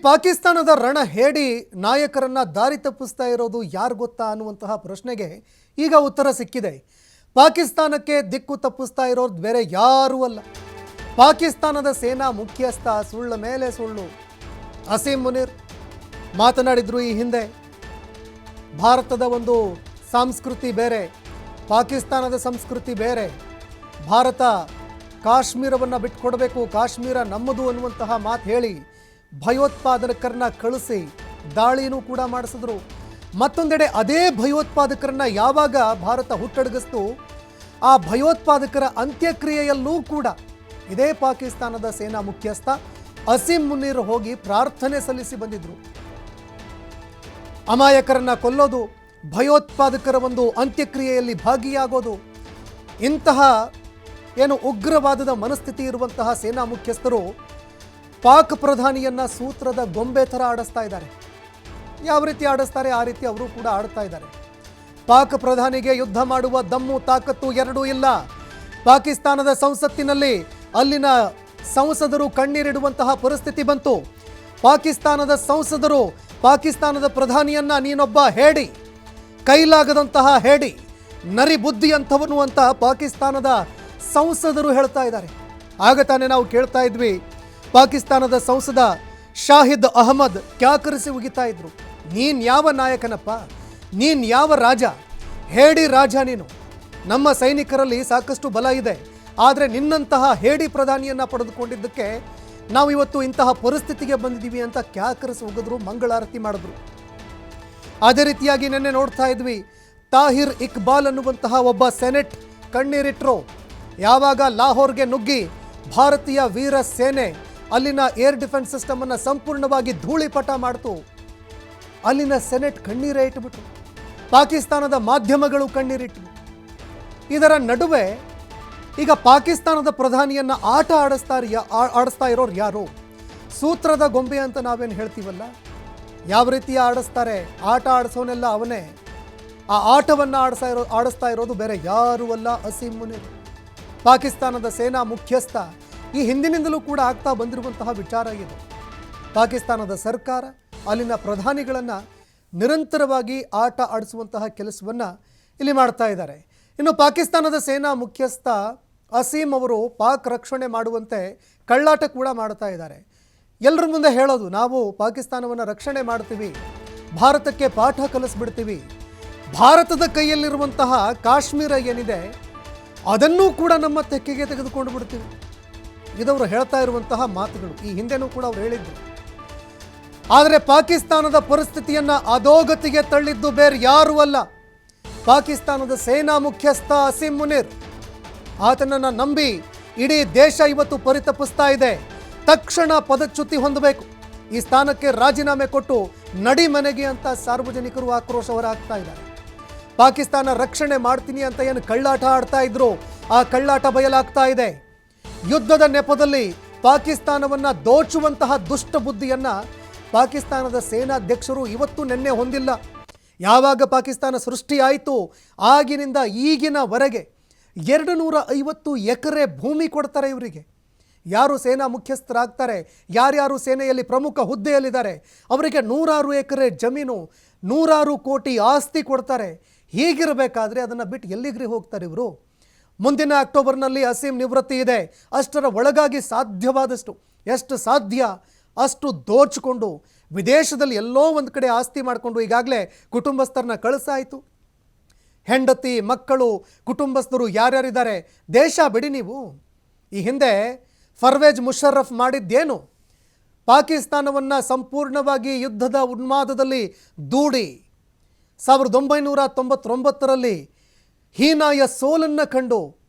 ಪಾಕಿಸ್ತಾನದ ರಣ ಹೇಡಿ ನಾಯಕರನ್ನ ದಾರಿ ತಪ್ಪಿಸ್ತಾ ಇರೋದು ಯಾರು ಗೊತ್ತಾ ಅನ್ನುವಂತಹ ಪ್ರಶ್ನೆಗೆ ಈಗ ಉತ್ತರ ಸಿಕ್ಕಿದೆ. ಪಾಕಿಸ್ತಾನಕ್ಕೆ ದಿಕ್ಕು ತಪ್ಪಿಸ್ತಾ ಇರೋದು ಬೇರೆ ಯಾರೂ ಅಲ್ಲ, ಪಾಕಿಸ್ತಾನದ ಸೇನಾ ಮುಖ್ಯಸ್ಥ ಸುಳ್ಳ ಮೇಲೆ ಸುಳ್ಳು ಅಸೀಂ ಮುನೀರ್ ಮಾತನಾಡಿದ್ರು. ಈ ಹಿಂದೆ ಭಾರತದ ಒಂದು ಸಂಸ್ಕೃತಿ ಬೇರೆ, ಪಾಕಿಸ್ತಾನದ ಸಂಸ್ಕೃತಿ ಬೇರೆ, ಭಾರತ ಕಾಶ್ಮೀರವನ್ನು ಬಿಟ್ಟುಕೊಡಬೇಕು, ಕಾಶ್ಮೀರ ನಮ್ಮದು ಅನ್ನುವಂತಹ ಮಾತು ಹೇಳಿ ಭಯೋತ್ಪಾದಕರನ್ನ ಕಳಿಸಿ ದಾಳಿನೂ ಕೂಡ ಮಾಡಿಸಿದ್ರು. ಮತ್ತೊಂದೆಡೆ ಅದೇ ಭಯೋತ್ಪಾದಕರನ್ನ ಯಾವಾಗ ಭಾರತ ಹುಟ್ಟಡಗಿಸ್ತು, ಆ ಭಯೋತ್ಪಾದಕರ ಅಂತ್ಯಕ್ರಿಯೆಯಲ್ಲೂ ಕೂಡ ಇದೇ ಪಾಕಿಸ್ತಾನದ ಸೇನಾ ಮುಖ್ಯಸ್ಥ ಅಸೀಂ ಮುನೀರ್ ಹೋಗಿ ಪ್ರಾರ್ಥನೆ ಸಲ್ಲಿಸಿ ಬಂದಿದ್ರು. ಅಮಾಯಕರನ್ನ ಕೊಲ್ಲೋದು, ಭಯೋತ್ಪಾದಕರ ಒಂದು ಅಂತ್ಯಕ್ರಿಯೆಯಲ್ಲಿ ಭಾಗಿಯಾಗೋದು, ಇಂತಹ ಏನು ಉಗ್ರವಾದದ ಮನಸ್ಥಿತಿ ಇರುವಂತಹ ಸೇನಾ ಮುಖ್ಯಸ್ಥರು ಪಾಕ್ ಪ್ರಧಾನಿಯನ್ನ ಸೂತ್ರದ ಗೊಂಬೆ ಥರ ಆಡಿಸ್ತಾ ಇದ್ದಾರೆ. ಯಾವ ರೀತಿ ಆಡಿಸ್ತಾರೆ ಆ ರೀತಿ ಅವರು ಕೂಡ ಆಡ್ತಾ ಇದ್ದಾರೆ. ಪಾಕ್ ಪ್ರಧಾನಿಗೆ ಯುದ್ಧ ಮಾಡುವ ದಮ್ಮು ತಾಕತ್ತು ಎರಡೂ ಇಲ್ಲ. ಪಾಕಿಸ್ತಾನದ ಸಂಸತ್ತಿನಲ್ಲಿ ಅಲ್ಲಿನ ಸಂಸದರು ಕಣ್ಣೀರಿಡುವಂತಹ ಪರಿಸ್ಥಿತಿ ಬಂತು. ಪಾಕಿಸ್ತಾನದ ಸಂಸದರು ಪಾಕಿಸ್ತಾನದ ಪ್ರಧಾನಿಯನ್ನ ನೀನೊಬ್ಬ ಹೇಡಿ, ಕೈಲಾಗದಂತಹ ಹೇಡಿ, ನರಿ ಬುದ್ಧಿ ಅಂಥವನು ಅಂತ ಪಾಕಿಸ್ತಾನದ ಸಂಸದರು ಹೇಳ್ತಾ ಇದ್ದಾರೆ. ಆಗ ತಾನೇ ನಾವು ಕೇಳ್ತಾ ಇದ್ವಿ, ಪಾಕಿಸ್ತಾನದ ಸಂಸದ ಶಾಹಿದ್ ಅಹಮದ್ ಕ್ಯಾಕರಿಸಿ ಉಗಿತಾ ಇದ್ರು, ನೀನ್ ಯಾವ ನಾಯಕನಪ್ಪ, ನೀನ್ ಯಾವ ರಾಜ, ಹೇಡಿ ರಾಜ ನೀನು, ನಮ್ಮ ಸೈನಿಕರಲ್ಲಿ ಸಾಕಷ್ಟು ಬಲ ಇದೆ, ಆದರೆ ನಿನ್ನಂತಹ ಹೇಡಿ ಪ್ರಧಾನಿಯನ್ನ ಪಡೆದುಕೊಂಡಿದ್ದಕ್ಕೆ ನಾವು ಇವತ್ತು ಇಂತಹ ಪರಿಸ್ಥಿತಿಗೆ ಬಂದಿದ್ದೀವಿ ಅಂತ ಕ್ಯಾಕರಿಸಿ ಉಗಿದ್ರು, ಮಂಗಳಾರತಿ ಮಾಡಿದ್ರು. ಅದೇ ರೀತಿಯಾಗಿ ನಿನ್ನೆ ನೋಡ್ತಾ ಇದ್ವಿ, ತಾಹಿರ್ ಇಕ್ಬಾಲ್ ಅನ್ನುವಂತಹ ಒಬ್ಬ ಸೆನೆಟ್ ಕಣ್ಣೀರಿಟ್ರು. ಯಾವಾಗ ಲಾಹೋರ್ಗೆ ನುಗ್ಗಿ ಭಾರತೀಯ ವೀರ ಸೇನೆ ಅಲ್ಲಿನ ಏರ್ ಡಿಫೆನ್ಸ್ ಸಿಸ್ಟಮ್ ಅನ್ನು ಸಂಪೂರ್ಣವಾಗಿ ಧೂಳಿಪಟ ಮಾಡ್ತು, ಅಲ್ಲಿನ ಸೆನೆಟ್ ಕಣ್ಣೀರೇ ಇಟ್ಟುಬಿಟ್ರು, ಪಾಕಿಸ್ತಾನದ ಮಾಧ್ಯಮಗಳು ಕಣ್ಣೀರಿಟ್ಟರು. ಇದರ ನಡುವೆ ಈಗ ಪಾಕಿಸ್ತಾನದ ಪ್ರಧಾನಿಯನ್ನ ಆಟ ಆಡಿಸ್ತಾ ಇರೋರು ಯಾರು? ಸೂತ್ರದ ಗೊಂಬೆ ಅಂತ ನಾವೇನು ಹೇಳ್ತೀವಲ್ಲ, ಯಾವ ರೀತಿ ಆಡಿಸ್ತಾರೆ, ಆಟ ಆಡಿಸೋನೆಲ್ಲ ಅವನೇ. ಆ ಆಟವನ್ನು ಆಡಿಸ್ತಾ ಇರೋದು ಬೇರೆ ಯಾರೂ ಅಲ್ಲ, ಅಸೀಂ ಮುನೀರ್, ಪಾಕಿಸ್ತಾನದ ಸೇನಾ ಮುಖ್ಯಸ್ಥ. ಈ ಹಿಂದಿನಿಂದಲೂ ಕೂಡ ಆಗ್ತಾ ಬಂದಿರುವಂತಹ ವಿಚಾರ ಇದು. ಪಾಕಿಸ್ತಾನದ ಸರ್ಕಾರ ಅಲ್ಲಿನ ಪ್ರಧಾನಿಗಳನ್ನು ನಿರಂತರವಾಗಿ ಆಟ ಆಡಿಸುವಂತಹ ಕೆಲಸವನ್ನು ಇಲ್ಲಿ ಮಾಡ್ತಾ ಇದ್ದಾರೆ. ಇನ್ನು ಪಾಕಿಸ್ತಾನದ ಸೇನಾ ಮುಖ್ಯಸ್ಥ ಅಸೀಂ ಅವರು ಪಾಕ್ ರಕ್ಷಣೆ ಮಾಡುವಂತೆ ಕಳ್ಳಾಟ ಕೂಡ ಮಾಡ್ತಾ ಇದ್ದಾರೆ. ಎಲ್ಲರ ಮುಂದೆ ಹೇಳೋದು, ನಾವು ಪಾಕಿಸ್ತಾನವನ್ನು ರಕ್ಷಣೆ ಮಾಡ್ತೀವಿ, ಭಾರತಕ್ಕೆ ಪಾಠ ಕಲಿಸ್ಬಿಡ್ತೀವಿ, ಭಾರತದ ಕೈಯಲ್ಲಿರುವಂತಹ ಕಾಶ್ಮೀರ ಏನಿದೆ ಅದನ್ನೂ ಕೂಡ ನಮ್ಮ ತೆಕ್ಕೆಗೆ ತೆಗೆದುಕೊಂಡು ಬಿಡ್ತೀವಿ. ಇದವರು ಹೇಳ್ತಾ ಇರುವಂತಹ ಮಾತುಗಳು. ಈ ಹಿಂದೆನೂ ಕೂಡ ಅವರು ಹೇಳಿದ್ರು. ಆದರೆ ಪಾಕಿಸ್ತಾನದ ಪರಿಸ್ಥಿತಿಯನ್ನು ಅಧೋಗತಿಗೆ ತಳ್ಳಿದ್ದು ಬೇರೆ ಯಾರೂ ಅಲ್ಲ, ಪಾಕಿಸ್ತಾನದ ಸೇನಾ ಮುಖ್ಯಸ್ಥ ಅಸೀಂ ಮುನೀರ್. ಆತನನ್ನು ನಂಬಿ ಇಡೀ ದೇಶ ಇವತ್ತು ಪರಿತಪಿಸ್ತಾ ಇದೆ. ತಕ್ಷಣ ಪದಚ್ಯುತಿ ಹೊಂದಬೇಕು, ಈ ಸ್ಥಾನಕ್ಕೆ ರಾಜೀನಾಮೆ ಕೊಟ್ಟು ನಡಿ ಮನೆಗೆ ಅಂತ ಸಾರ್ವಜನಿಕರು ಆಕ್ರೋಶ ಹೊರಹಾಕ್ತಾ ಇದ್ದಾರೆ. ಪಾಕಿಸ್ತಾನ ರಕ್ಷಣೆ ಮಾಡ್ತೀನಿ ಅಂತ ಏನು ಕಳ್ಳಾಟ ಆಡ್ತಾ ಇದ್ರು, ಆ ಕಳ್ಳಾಟ ಬಯಲಾಗ್ತಾ ಇದೆ. ಯುದ್ಧದ ನೆಪದಲ್ಲಿ ಪಾಕಿಸ್ತಾನವನ್ನು ದೋಚುವಂತಹ ದುಷ್ಟ ಬುದ್ಧಿಯನ್ನ ಪಾಕಿಸ್ತಾನದ ಸೇನಾಧ್ಯಕ್ಷರು ಇವತ್ತು ನಿನ್ನೆ ಹೊಂದಿಲ್ಲ. ಯಾವಾಗ ಪಾಕಿಸ್ತಾನ ಸೃಷ್ಟಿಯಾಯಿತು ಆಗಿನಿಂದ ಈಗಿನವರೆಗೆ 250 ಎಕರೆ ಭೂಮಿ ಕೊಡ್ತಾರೆ ಇವರಿಗೆ. ಯಾರು ಸೇನಾ ಮುಖ್ಯಸ್ಥರಾಗ್ತಾರೆ, ಯಾರ್ಯಾರು ಸೇನೆಯಲ್ಲಿ ಪ್ರಮುಖ ಹುದ್ದೆಯಲ್ಲಿದ್ದಾರೆ ಅವರಿಗೆ 100 ಎಕರೆ ಜಮೀನು, 100 ಕೋಟಿ ಆಸ್ತಿ ಕೊಡ್ತಾರೆ. ಹೀಗಿರಬೇಕಾದ್ರೆ ಅದನ್ನು ಬಿಟ್ಟು ಎಲ್ಲಿಗ್ರಿ ಹೋಗ್ತಾರೆ ಇವರು? ಮುಂದಿನ ಅಕ್ಟೋಬರ್ನಲ್ಲಿ ಅಸೀಂ ನಿವೃತ್ತಿ ಇದೆ. ಅಷ್ಟರ ಒಳಗಾಗಿ ಸಾಧ್ಯವಾದಷ್ಟು, ಎಷ್ಟು ಸಾಧ್ಯ ಅಷ್ಟು ದೋಚಿಕೊಂಡು ವಿದೇಶದಲ್ಲಿ ಎಲ್ಲೋ ಒಂದು ಕಡೆ ಆಸ್ತಿ ಮಾಡಿಕೊಂಡು ಈಗಾಗಲೇ ಕುಟುಂಬಸ್ಥರನ್ನ ಕಳಿಸಾಯಿತು. ಹೆಂಡತಿ, ಮಕ್ಕಳು, ಕುಟುಂಬಸ್ಥರು ಯಾರ್ಯಾರಿದ್ದಾರೆ ದೇಶ ಬಿಡಿ ನೀವು. ಈ ಹಿಂದೆ ಪರ್ವೇಜ್ ಮುಷರ್ರಫ್ ಮಾಡಿದ್ದೇನು? ಪಾಕಿಸ್ತಾನವನ್ನು ಸಂಪೂರ್ಣವಾಗಿ ಯುದ್ಧದ ಉನ್ಮಾದದಲ್ಲಿ ದೂಡಿ 1999ರಲ್ಲಿ ಹೀನಾಯ ಸೋಲನ್ನು ಕಂಡು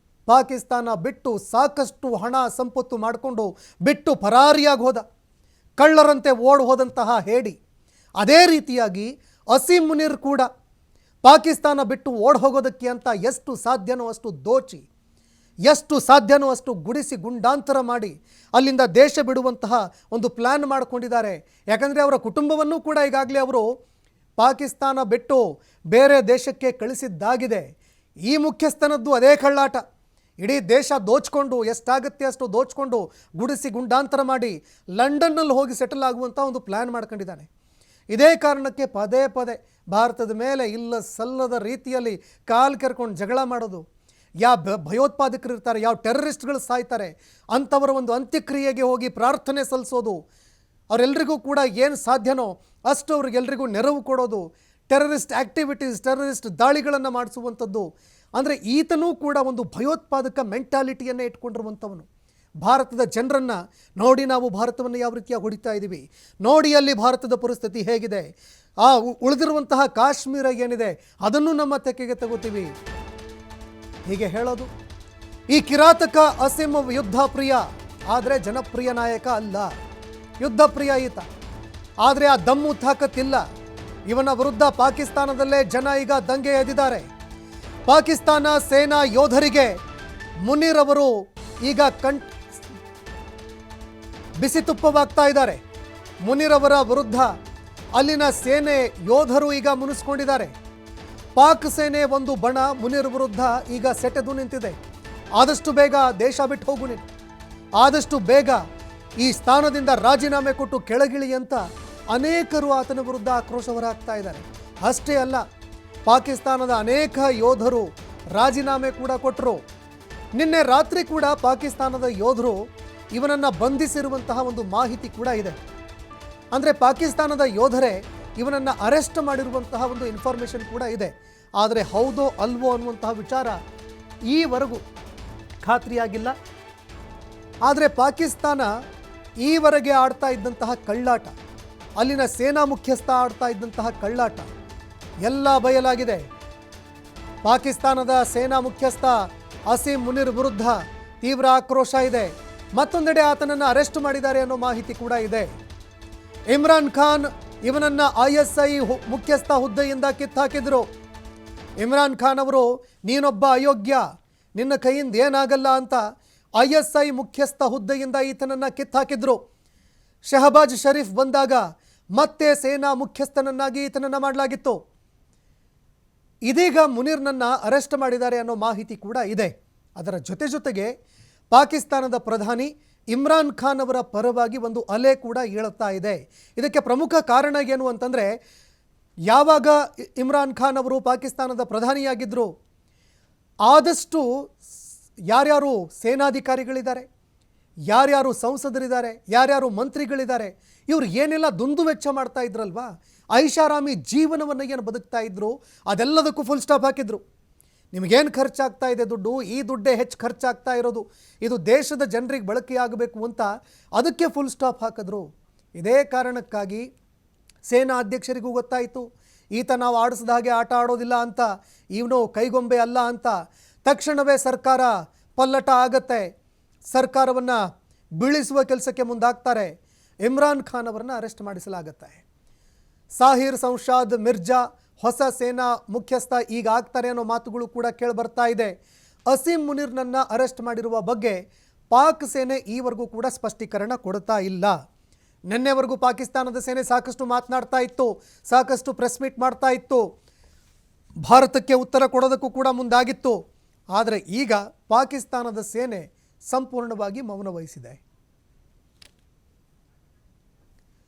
ಪಾಕಿಸ್ತಾನ ಬಿಟ್ಟು ಸಾಕಷ್ಟು ಹಣ ಸಂಪತ್ತು ಮಾಡಿಕೊಂಡು ಬಿಟ್ಟು ಪರಾರಿಯಾಗಿ ಹೋದ, ಕಳ್ಳರಂತೆ ಓಡಿ ಹೋದಂತಹ ಹೇಡಿ. ಅದೇ ರೀತಿಯಾಗಿ ಅಸೀಂ ಮುನೀರ್ ಕೂಡ ಪಾಕಿಸ್ತಾನ ಬಿಟ್ಟು ಓಡಿ ಹೋಗೋದಕ್ಕೆ ಅಂತ ಎಷ್ಟು ಸಾಧ್ಯನೋ ಅಷ್ಟು ದೋಚಿ, ಎಷ್ಟು ಸಾಧ್ಯನೋ ಅಷ್ಟು ಗುಡಿಸಿ ಗುಂಡಾಂತರ ಮಾಡಿ ಅಲ್ಲಿಂದ ದೇಶ ಬಿಡುವಂತಹ ಒಂದು ಪ್ಲ್ಯಾನ್ ಮಾಡಿಕೊಂಡಿದ್ದಾರೆ. ಯಾಕಂದರೆ ಅವರ ಕುಟುಂಬವನ್ನು ಕೂಡ ಈಗಾಗಲೇ ಅವರು ಪಾಕಿಸ್ತಾನ ಬಿಟ್ಟು ಬೇರೆ ದೇಶಕ್ಕೆ ಕಳಿಸಿದ್ದಾಗಿದೆ. ಈ ಮುಖ್ಯಸ್ಥನದ್ದು ಅದೇ ಕಳ್ಳಾಟ. ಇಡೀ ದೇಶ ದೋಚ್ಕೊಂಡು ಎಷ್ಟಾಗುತ್ತೆ ಅಷ್ಟು ದೋಚ್ಕೊಂಡು ಗುಡಿಸಿ ಗುಂಡಾಂತರ ಮಾಡಿ ಲಂಡನ್ನಲ್ಲಿ ಹೋಗಿ ಸೆಟಲ್ ಆಗುವಂಥ ಒಂದು ಪ್ಲ್ಯಾನ್ ಮಾಡ್ಕೊಂಡಿದ್ದಾನೆ. ಇದೇ ಕಾರಣಕ್ಕೆ ಪದೇ ಪದೇ ಭಾರತದ ಮೇಲೆ ಇಲ್ಲ ಸಲ್ಲದ ರೀತಿಯಲ್ಲಿ ಕಾಲು ಕೆರ್ಕೊಂಡು ಜಗಳ ಮಾಡೋದು, ಯಾವ ಭಯೋತ್ಪಾದಕರು ಇರ್ತಾರೆ, ಯಾವ ಟೆರರಿಸ್ಟ್ಗಳು ಸಾಯ್ತಾರೆ ಅಂಥವರ ಒಂದು ಅಂತ್ಯಕ್ರಿಯೆಗೆ ಹೋಗಿ ಪ್ರಾರ್ಥನೆ ಸಲ್ಲಿಸೋದು, ಅವರೆಲ್ಲರಿಗೂ ಕೂಡ ಏನು ಸಾಧ್ಯನೋ ಅಷ್ಟು ಅವ್ರಿಗೆಲ್ರಿಗೂ ನೆರವು ಕೊಡೋದು, ಟೆರರಿಸ್ಟ್ ಆ್ಯಕ್ಟಿವಿಟೀಸ್, ಟೆರರಿಸ್ಟ್ ದಾಳಿಗಳನ್ನು ಮಾಡಿಸುವಂಥದ್ದು. ಅಂದರೆ ಈತನೂ ಕೂಡ ಒಂದು ಭಯೋತ್ಪಾದಕ ಮೆಂಟಾಲಿಟಿಯನ್ನೇ ಇಟ್ಕೊಂಡಿರುವಂಥವನು. ಭಾರತದ ಜನರನ್ನು ನೋಡಿ, ನಾವು ಭಾರತವನ್ನು ಯಾವ ರೀತಿಯಾಗಿ ಹೊಡಿತಾ ಇದ್ದೀವಿ ನೋಡಿ, ಅಲ್ಲಿ ಭಾರತದ ಪರಿಸ್ಥಿತಿ ಹೇಗಿದೆ, ಆ ಉಳಿದಿರುವಂತಹ ಕಾಶ್ಮೀರ ಏನಿದೆ ಅದನ್ನು ನಮ್ಮ ತೆಕ್ಕೆಗೆ ತಗೋತೀವಿ ಹೀಗೆ ಹೇಳೋದು. ಈ ಕಿರಾತಕ ಅಸೀಮ್ ಯುದ್ಧ ಪ್ರಿಯ, ಆದರೆ ಜನಪ್ರಿಯ ನಾಯಕ ಅಲ್ಲ. ಯುದ್ಧ ಪ್ರಿಯ ಈತ, ಆದರೆ ಆ ದಮ್ಮು ತಾಕತ್ತಿಲ್ಲ. ಇವನ ವಿರುದ್ಧ ಪಾಕಿಸ್ತಾನದಲ್ಲೇ ಜನ ಈಗ ದಂಗೆ ಎದ್ದಿದ್ದಾರೆ. ಪಾಕಿಸ್ತಾನ ಸೇನಾ ಯೋಧರಿಗೆ ಮುನೀರ್ ಅವರು ಈಗ ಬಿಸಿ ತುಪ್ಪವಾಗ್ತಾ ಇದ್ದಾರೆ. ಮುನೀರ್ ಅವರ ವಿರುದ್ಧ ಅಲ್ಲಿನ ಸೇನೆ ಯೋಧರು ಈಗ ಮುನಿಸ್ಕೊಂಡಿದ್ದಾರೆ. ಪಾಕ್ ಸೇನೆ ಒಂದು ಬಣ ಮುನೀರ್ ವಿರುದ್ಧ ಈಗ ಸೆಟೆದು ನಿಂತಿದೆ. ಆದಷ್ಟು ಬೇಗ ದೇಶ ಬಿಟ್ಟು ಹೋಗು ನೀನು, ಆದಷ್ಟು ಬೇಗ ಈ ಸ್ಥಾನದಿಂದ ರಾಜೀನಾಮೆ ಕೊಟ್ಟು ಕೆಳಗಿಳಿ ಅಂತ ಅನೇಕರು ಆತನ ವಿರುದ್ಧ ಆಕ್ರೋಶ ಹೊರಹಾಕ್ತಾ ಇದ್ದಾರೆ. ಅಷ್ಟೇ ಅಲ್ಲ, ಪಾಕಿಸ್ತಾನದ ಅನೇಕ ಯೋಧರು ರಾಜೀನಾಮೆ ಕೂಡ ಕೊಟ್ಟರು. ನಿನ್ನೆ ರಾತ್ರಿ ಕೂಡ ಪಾಕಿಸ್ತಾನದ ಯೋಧರು ಇವನನ್ನು ಬಂಧಿಸಿರುವಂತಹ ಒಂದು ಮಾಹಿತಿ ಕೂಡ ಇದೆ. ಅಂದರೆ ಪಾಕಿಸ್ತಾನದ ಯೋಧರೇ ಇವನನ್ನು ಅರೆಸ್ಟ್ ಮಾಡಿರುವಂತಹ ಒಂದು ಇನ್ಫಾರ್ಮೇಷನ್ ಕೂಡ ಇದೆ. ಆದರೆ ಹೌದೋ ಅಲ್ವೋ ಅನ್ನುವಂತಹ ವಿಚಾರ ಈವರೆಗೂ ಖಾತ್ರಿಯಾಗಿಲ್ಲ. ಆದರೆ ಪಾಕಿಸ್ತಾನ ಈವರೆಗೆ ಆಡ್ತಾ ಇದ್ದಂತಹ ಕಳ್ಳಾಟ, ಅಲ್ಲಿನ ಸೇನಾ ಮುಖ್ಯಸ್ಥ ಆಡ್ತಾ ಇದ್ದಂತಹ ಕಳ್ಳಾಟ ಎಲ್ಲ ಬಯಲಾಗಿದೆ. ಪಾಕಿಸ್ತಾನದ ಸೇನಾ ಮುಖ್ಯಸ್ಥ ಅಸೀಮ್ ಮುನೀರ್ ವಿರುದ್ಧ ತೀವ್ರ ಆಕ್ರೋಶ ಇದೆ. ಮತ್ತೊಂದೆಡೆ ಆತನನ್ನು ಅರೆಸ್ಟ್ ಮಾಡಿದ್ದಾರೆ ಅನ್ನೋ ಮಾಹಿತಿ ಕೂಡ ಇದೆ. ಇಮ್ರಾನ್ ಖಾನ್ ಇವನನ್ನು ISI ಮುಖ್ಯಸ್ಥ ಹುದ್ದೆಯಿಂದ ಕಿತ್ತಾಕಿದ್ರು. ಇಮ್ರಾನ್ ಖಾನ್ ಅವರು ನೀನೊಬ್ಬ ಅಯೋಗ್ಯ, ನಿನ್ನ ಕೈಯಿಂದ ಏನಾಗಲ್ಲ ಅಂತ ISI ಮುಖ್ಯಸ್ಥ ಹುದ್ದೆಯಿಂದ ಈತನನ್ನು ಕಿತ್ತಾಕಿದ್ರು. ಶಹಬಾಜ್ ಶರೀಫ್ ಬಂದಾಗ ಮತ್ತೆ ಸೇನಾ ಮುಖ್ಯಸ್ಥನನ್ನಾಗಿ ಈತನನ್ನು ಮಾಡಲಾಗಿತ್ತು. ಇದೀಗ ಮುನೀರ್ನನ್ನು ಅರೆಸ್ಟ್ ಮಾಡಿದ್ದಾರೆ ಅನ್ನೋ ಮಾಹಿತಿ ಕೂಡ ಇದೆ. ಅದರ ಜೊತೆಗೆ ಪಾಕಿಸ್ತಾನದ ಪ್ರಧಾನಿ ಇಮ್ರಾನ್ ಖಾನ್ ಅವರ ಪರವಾಗಿ ಒಂದು ಅಲೆ ಕೂಡ ಏಳುತ್ತಾ ಇದೆ. ಇದಕ್ಕೆ ಪ್ರಮುಖ ಕಾರಣ ಏನು ಅಂತಂದರೆ, ಯಾವಾಗ ಇಮ್ರಾನ್ ಖಾನ್ ಅವರು ಪಾಕಿಸ್ತಾನದ ಪ್ರಧಾನಿಯಾಗಿದ್ದರು, ಆದಷ್ಟು ಯಾರ್ಯಾರು ಸೇನಾಧಿಕಾರಿಗಳಿದ್ದಾರೆ, ಯಾರ್ಯಾರು ಸಂಸದರಿದ್ದಾರೆ, ಯಾರ್ಯಾರು ಮಂತ್ರಿಗಳಿದ್ದಾರೆ, ಇವರು ಏನೆಲ್ಲ ದುಂದು ವೆಚ್ಚ ಮಾಡ್ತಾ ಇದ್ರಲ್ವಾ, ಐಷಾರಾಮಿ ಜೀವನವನ್ನು ಏನು ಬದುಕ್ತಾ ಇದ್ರು, ಅದೆಲ್ಲದಕ್ಕೂ ಫುಲ್ ಸ್ಟಾಪ್ ಹಾಕಿದ್ರು. ನಿಮಗೇನು ಖರ್ಚಾಗ್ತಾ ಇದೆ ದುಡ್ಡು, ಈ ದುಡ್ಡೇ ಹೆಚ್ಚು ಖರ್ಚಾಗ್ತಾ ಇರೋದು, ಇದು ದೇಶದ ಜನರಿಗೆ ಬಳಕೆಯಾಗಬೇಕು ಅಂತ ಅದಕ್ಕೆ ಫುಲ್ ಸ್ಟಾಪ್ ಹಾಕಿದ್ರು. ಇದೇ ಕಾರಣಕ್ಕಾಗಿ ಸೇನಾ ಅಧ್ಯಕ್ಷರಿಗೂ ಗೊತ್ತಾಯಿತು, ಈತ ನಾವು ಆಡಿಸಿದ ಹಾಗೆ ಆಟ ಆಡೋದಿಲ್ಲ ಅಂತ, ಇವನು ಕೈಗೊಂಬೆ ಅಲ್ಲ ಅಂತ. ತಕ್ಷಣವೇ ಸರ್ಕಾರ ಪಲ್ಲಟ ಆಗತ್ತೆ, ಸರ್ಕಾರವನ್ನು ಬೀಳಿಸುವ ಕೆಲಸಕ್ಕೆ ಮುಂದಾಗ್ತಾರೆ. ಇಮ್ರಾನ್ ಖಾನ್ ಅವರನ್ನು ಅರೆಸ್ಟ್ ಮಾಡಿಸಲಾಗತ್ತೆ. ಸಾಹಿರ್ ಸಂಶಾದ್ ಮಿರ್ಜಾ ಹೊಸ ಸೇನಾ ಮುಖ್ಯಸ್ಥ ಈಗ ಆಗ್ತಾರೆ ಅನ್ನೋ ಮಾತುಗಳು ಕೂಡ ಕೇಳಿಬರ್ತಾ ಇದೆ. ಅಸೀಮ್ ಮುನೀರ್ನನ್ನು ಅರೆಸ್ಟ್ ಮಾಡಿರುವ ಬಗ್ಗೆ ಪಾಕ್ ಸೇನೆ ಈವರೆಗೂ ಕೂಡ ಸ್ಪಷ್ಟೀಕರಣ ಕೊಡ್ತಾ ಇಲ್ಲ. ನಿನ್ನೆವರೆಗೂ ಪಾಕಿಸ್ತಾನದ ಸೇನೆ ಸಾಕಷ್ಟು ಮಾತನಾಡ್ತಾ ಇತ್ತು, ಸಾಕಷ್ಟು ಪ್ರೆಸ್ ಮೀಟ್ ಮಾಡ್ತಾ ಇತ್ತು, ಭಾರತಕ್ಕೆ ಉತ್ತರ ಕೊಡೋದಕ್ಕೂ ಕೂಡ ಮುಂದಾಗಿತ್ತು. ಆದರೆ ಈಗ ಪಾಕಿಸ್ತಾನದ ಸೇನೆ ಸಂಪೂರ್ಣವಾಗಿ ಮೌನ ವಹಿಸಿದೆ.